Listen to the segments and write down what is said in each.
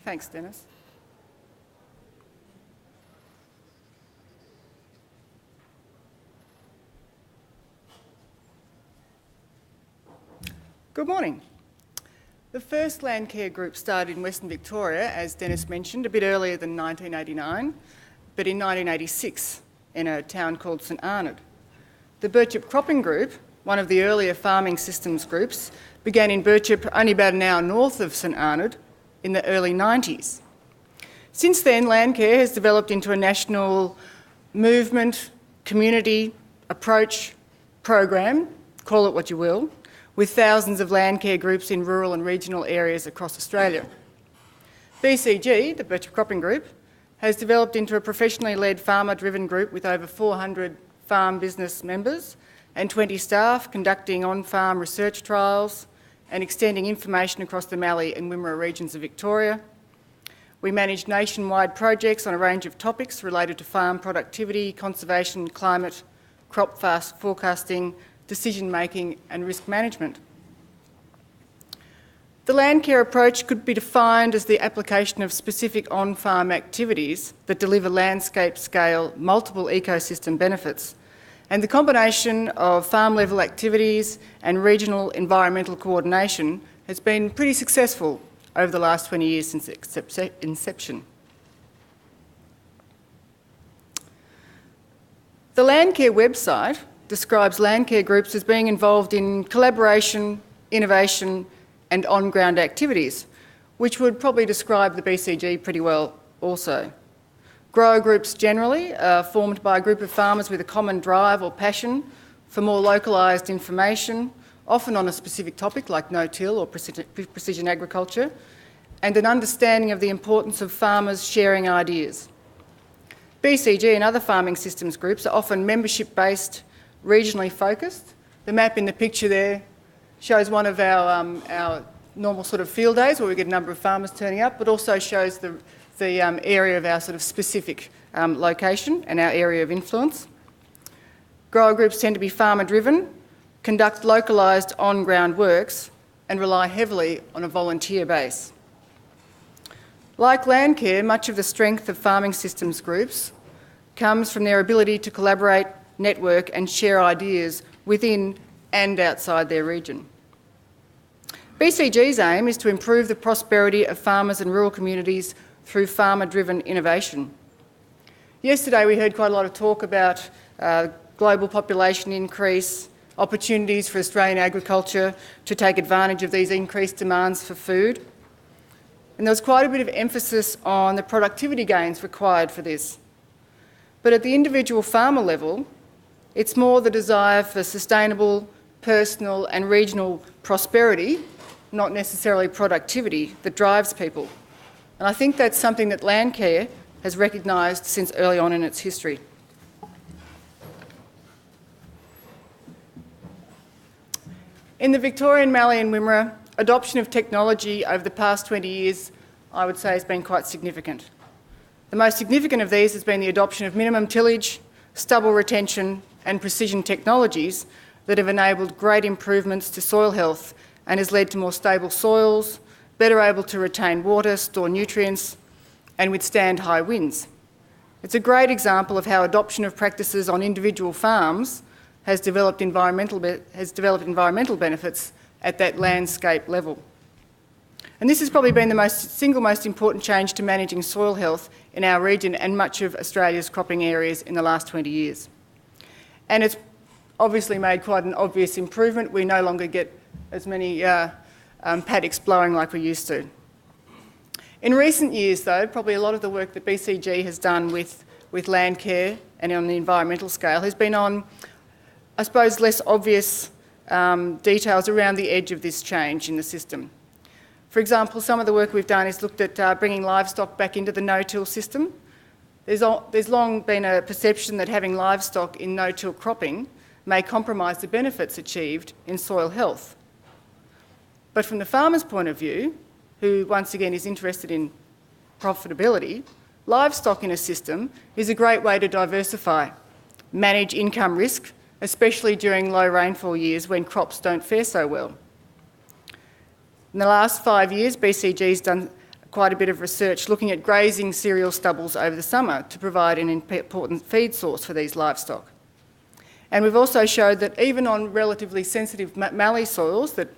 Thanks, Dennis. Good morning. The first Landcare group started in Western Victoria, as Dennis mentioned, a bit earlier than 1989, but in 1986 in a town called St Arnaud. The Birchip Cropping Group, one of the earlier farming systems groups, began in Birchip, only about an hour north of St Arnaud, in the early 90s. Since then, Landcare has developed into a national movement, community, approach, program, call it what you will, with thousands of Landcare groups in rural and regional areas across Australia. BCG, the Birchip Cropping Group, has developed into a professionally led farmer-driven group with over 400 farm business members and 20 staff conducting on-farm research trials and extending information across the Mallee and Wimmera regions of Victoria. We manage nationwide projects on a range of topics related to farm productivity, conservation, climate, crop forecasting, decision-making and risk management. The Landcare approach could be defined as the application of specific on-farm activities that deliver landscape-scale multiple ecosystem benefits, and the combination of farm-level activities and regional environmental coordination has been pretty successful over the last 20 years since inception. The Landcare website describes Landcare groups as being involved in collaboration, innovation and on-ground activities, which would probably describe the BCG pretty well also. Grower groups generally are formed by a group of farmers with a common drive or passion for more localised information, often on a specific topic like no-till or precision agriculture, and an understanding of the importance of farmers sharing ideas. BCG and other farming systems groups are often membership-based, regionally focused. The map in the picture there shows one of our normal sort of field days where we get a number of farmers turning up, but also shows the area of our sort of specific location and our area of influence. Grower groups tend to be farmer-driven, conduct localised on-ground works and rely heavily on a volunteer base. Like Landcare, much of the strength of farming systems groups comes from their ability to collaborate, network and share ideas within and outside their region. BCG's aim is to improve the prosperity of farmers and rural communities through farmer-driven innovation. Yesterday we heard quite a lot of talk about global population increase, opportunities for Australian agriculture to take advantage of these increased demands for food. And there was quite a bit of emphasis on the productivity gains required for this. But at the individual farmer level, it's more the desire for sustainable, personal and regional prosperity, not necessarily productivity, that drives people. And I think that's something that Landcare has recognised since early on in its history. In the Victorian Mallee and Wimmera, adoption of technology over the past 20 years, I would say, has been quite significant. The most significant of these has been the adoption of minimum tillage, stubble retention and precision technologies that have enabled great improvements to soil health and has led to more stable soils, better able to retain water, store nutrients and withstand high winds. It's a great example of how adoption of practices on individual farms has developed environmental benefits at that landscape level. And this has probably been the single most important change to managing soil health in our region and much of Australia's cropping areas in the last 20 years. And it's obviously made quite an obvious improvement. We no longer get as many paddocks blowing like we used to. In recent years though, probably a lot of the work that BCG has done with Landcare and on the environmental scale has been on, I suppose, less obvious details around the edge of this change in the system. For example, some of the work we've done is looked at bringing livestock back into the no-till system. There's long been a perception that having livestock in no-till cropping may compromise the benefits achieved in soil health. But from the farmer's point of view, who once again is interested in profitability, livestock in a system is a great way to diversify, manage income risk, especially during low rainfall years when crops don't fare so well. In the last 5 years, BCG's done quite a bit of research looking at grazing cereal stubbles over the summer to provide an important feed source for these livestock. And we've also showed that even on relatively sensitive mallee soils that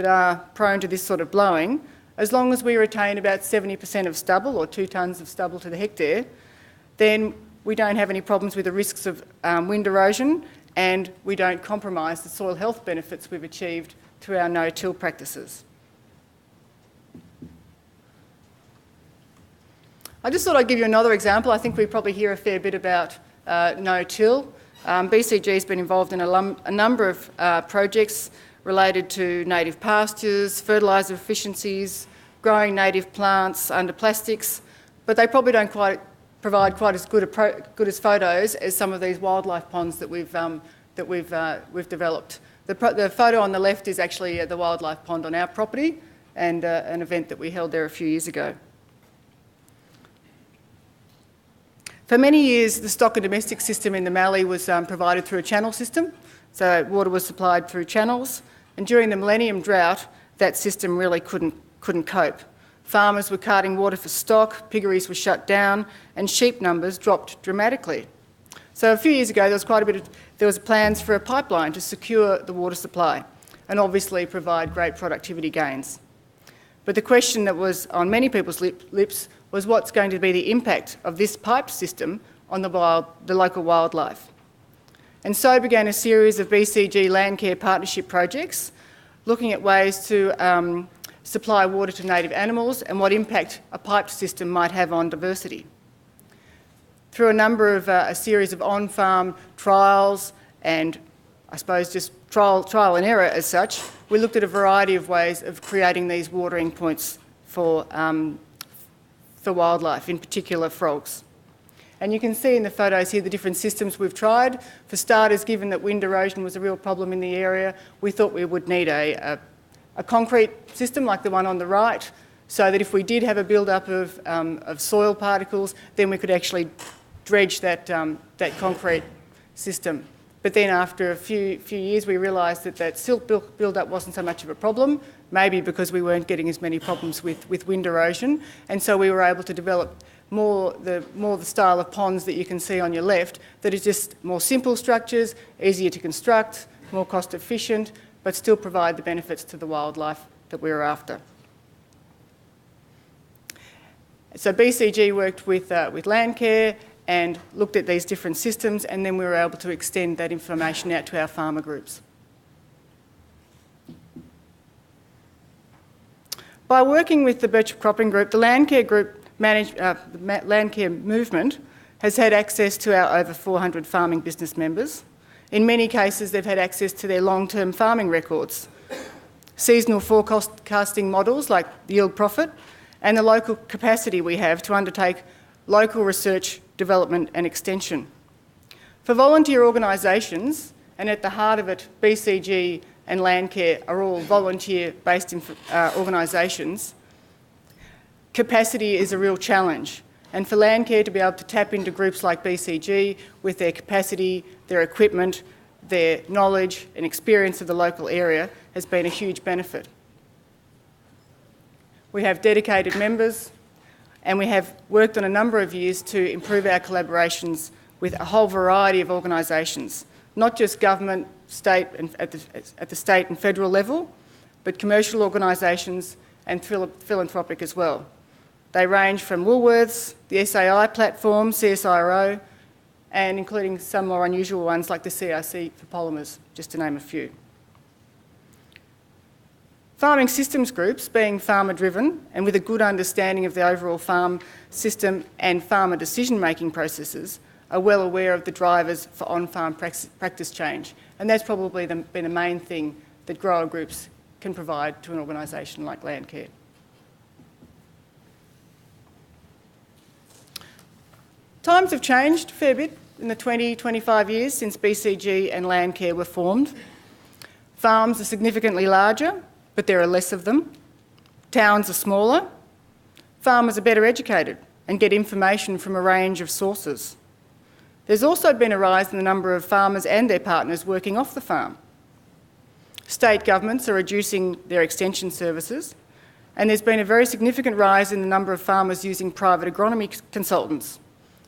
are prone to this sort of blowing, as long as we retain about 70% of stubble, or 2 tonnes of stubble to the hectare, then we don't have any problems with the risks of wind erosion, and we don't compromise the soil health benefits we've achieved through our no-till practices. I just thought I'd give you another example. I think we probably hear a fair bit about no-till. BCG has been involved in a number of projects related to native pastures, fertiliser efficiencies, growing native plants under plastics, but they probably don't provide quite as good as photos as some of these wildlife ponds that we've developed. The photo on the left is actually the wildlife pond on our property, and an event that we held there a few years ago. For many years, the stock and domestic system in the Mallee was provided through a channel system, so water was supplied through channels, and during the millennium drought, that system really couldn't cope. Farmers were carting water for stock, piggeries were shut down, and sheep numbers dropped dramatically. So a few years ago, there was plans for a pipeline to secure the water supply and obviously provide great productivity gains. But the question that was on many people's lips was what's going to be the impact of this piped system on the local wildlife. And so began a series of BCG Landcare partnership projects looking at ways to supply water to native animals and what impact a piped system might have on diversity. Through a series of on-farm trials and I suppose just trial and error as such, we looked at a variety of ways of creating these watering points for wildlife, in particular frogs. And you can see in the photos here the different systems we've tried. For starters, given that wind erosion was a real problem in the area, we thought we would need a concrete system like the one on the right, so that if we did have a build-up of soil particles, then we could actually dredge that concrete system. But then after a few years, we realised that silt build-up wasn't so much of a problem, maybe because we weren't getting as many problems with wind erosion, and so we were able to develop more the style of ponds that you can see on your left, that is just more simple structures, easier to construct, more cost efficient, but still provide the benefits to the wildlife that we were after. So BCG worked with Landcare and looked at these different systems, and then we were able to extend that information out to our farmer groups. By working with the Birchip Cropping Group, the Landcare Group Landcare movement has had access to our over 400 farming business members. In many cases, they've had access to their long-term farming records, seasonal forecasting models like yield profit, and the local capacity we have to undertake local research, development and extension. For volunteer organisations, and at the heart of it, BCG and Landcare are all volunteer-based organisations, capacity is a real challenge. And for Landcare to be able to tap into groups like BCG with their capacity, their equipment, their knowledge and experience of the local area has been a huge benefit. We have dedicated members, and we have worked on a number of years to improve our collaborations with a whole variety of organisations, not just government, state and at the state and federal level, but commercial organisations and philanthropic as well. They range from Woolworths, the SAI platform, CSIRO, and including some more unusual ones like the CRC for polymers, just to name a few. Farming systems groups, being farmer-driven and with a good understanding of the overall farm system and farmer decision-making processes, are well aware of the drivers for on-farm practice change. And that's probably been the main thing that grower groups can provide to an organisation like Landcare. Times have changed a fair bit in the 25 years since BCG and Landcare were formed. Farms are significantly larger, but there are less of them. Towns are smaller. Farmers are better educated and get information from a range of sources. There's also been a rise in the number of farmers and their partners working off the farm. State governments are reducing their extension services, and there's been a very significant rise in the number of farmers using private agronomy consultants.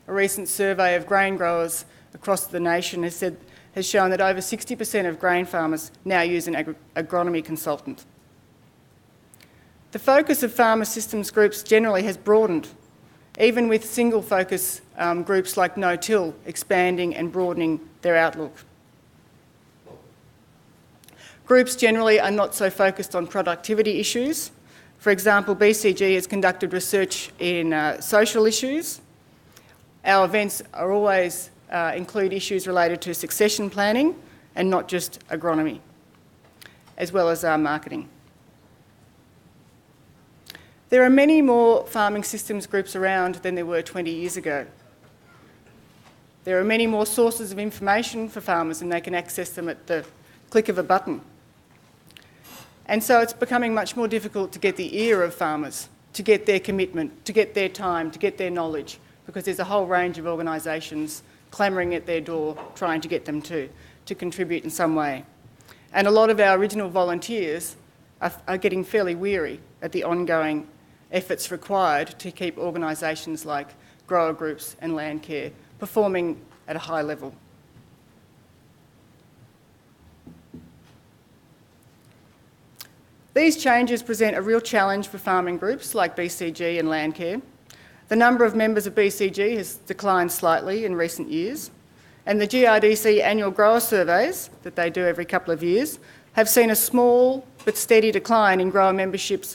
A recent survey of grain growers across the nation has shown that over 60% of grain farmers now use an agronomy consultant. The focus of farmer systems groups generally has broadened, even with single focus groups like No-Till expanding and broadening their outlook. Groups generally are not so focused on productivity issues. For example, BCG has conducted research in social issues. Our events are always include issues related to succession planning and not just agronomy, as well as marketing. There are many more farming systems groups around than there were 20 years ago. There are many more sources of information for farmers, and they can access them at the click of a button. And so it's becoming much more difficult to get the ear of farmers, to get their commitment, to get their time, to get their knowledge, because there's a whole range of organisations clamouring at their door, trying to get them to contribute in some way. And a lot of our original volunteers are getting fairly weary at the ongoing efforts required to keep organisations like grower groups and Landcare performing at a high level. These changes present a real challenge for farming groups like BCG and Landcare. The number of members of BCG has declined slightly in recent years, and the GRDC annual grower surveys that they do every couple of years have seen a small but steady decline in grower membership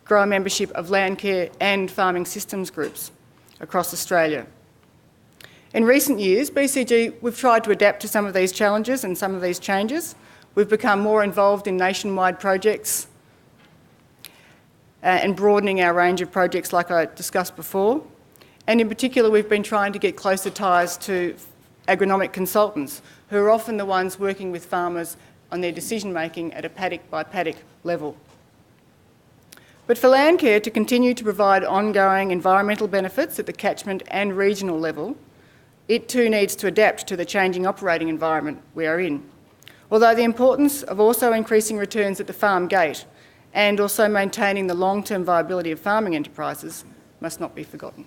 of Landcare and farming systems groups across Australia. In recent years, BCG, we've tried to adapt to some of these challenges and some of these changes. We've become more involved in nationwide projects and broadening our range of projects like I discussed before. And in particular, we've been trying to get closer ties to agronomic consultants, who are often the ones working with farmers on their decision-making at a paddock-by-paddock level. But for Landcare to continue to provide ongoing environmental benefits at the catchment and regional level, it too needs to adapt to the changing operating environment we are in. Although the importance of also increasing returns at the farm gate and also maintaining the long-term viability of farming enterprises must not be forgotten.